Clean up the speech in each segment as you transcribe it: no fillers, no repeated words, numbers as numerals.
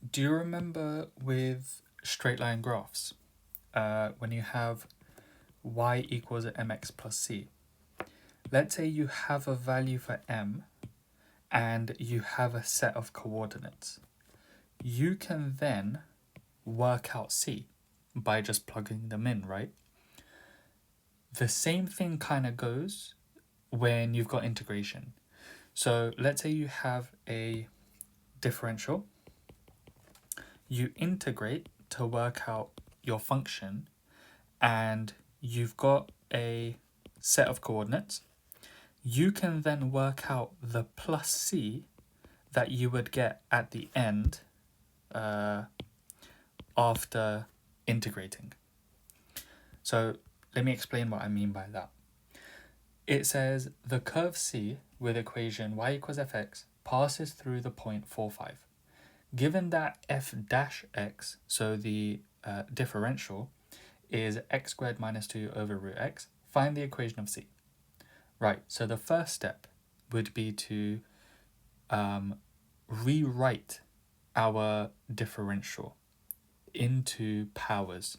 Do you remember with straight line graphs, when you have y equals mx plus c? Let's say you have a value for m and you have a set of coordinates. You can then work out c by just plugging them in, right? The same thing kind of goes when you've got integration. So let's say you have a differential. You integrate to work out your function, and you've got a set of coordinates. You can then work out the plus c that you would get at the end after integrating. So let me explain what I mean by that. It says the curve C with equation y equals fx passes through the point 4, 5. Given that f dash x, so the differential, is x squared minus 2 over root x, find the equation of C. Right, so the first step would be to rewrite our differential into powers.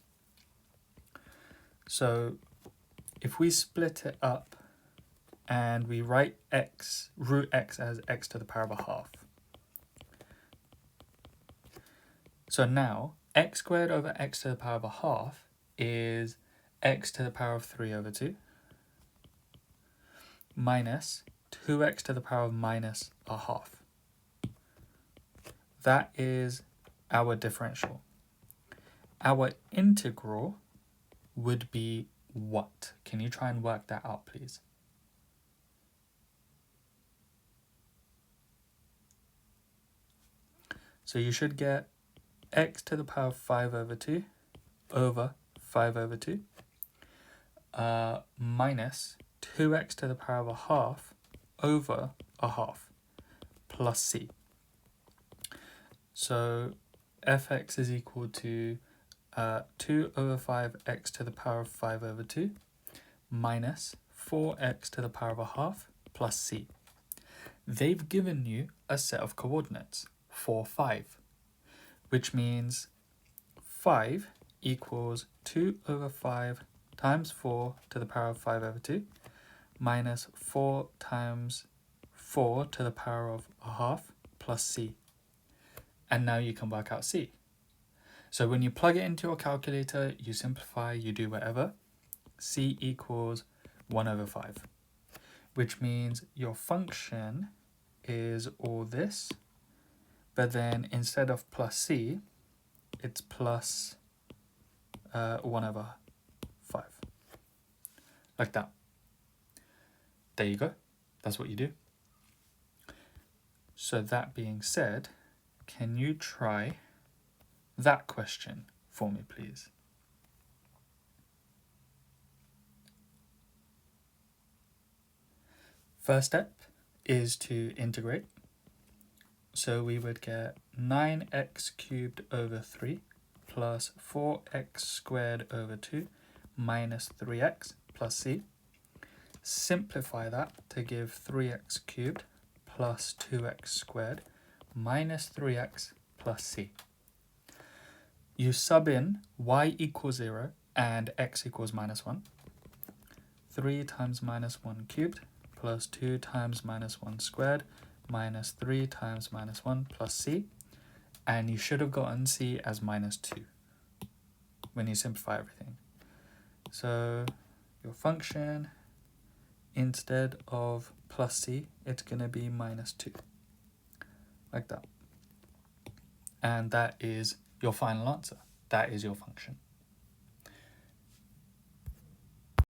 So if we split it up and we write root x as x to the power of a half. So now x squared over x to the power of a half is x to the power of 3 over 2 minus 2x to the power of minus a half. That is our differential. Our integral would be what? Can you try and work that out, please? So you should get x to the power of 5 over 2 over 5 over 2 minus 2x to the power of a half over a half plus c. So fx is equal to 2 over 5x to the power of 5 over 2 minus 4x to the power of a half plus c. They've given you a set of coordinates, 4, 5, which means 5 equals 2 over 5 times 4 to the power of 5 over 2 minus 4 times 4 to the power of a half plus c. And now you can work out c. So when you plug it into your calculator, you simplify, you do whatever, c equals 1 over 5, which means your function is all this, but then instead of plus c, it's plus 1 over 5, like that. There you go. That's what you do. So that being said, can you try that question for me, please? First step is to integrate. So we would get 9x cubed over 3 plus 4x squared over 2 minus 3x plus c. Simplify that to give 3x cubed plus 2x squared minus 3x plus c. You sub in y equals 0 and x equals minus 1. 3 times minus 1 cubed plus 2 times minus 1 squared minus 3 times minus 1 plus c. And you should have gotten c as minus 2 when you simplify everything. So your function, instead of plus c, it's going to be minus 2, like that. And that is your final answer. That is your function.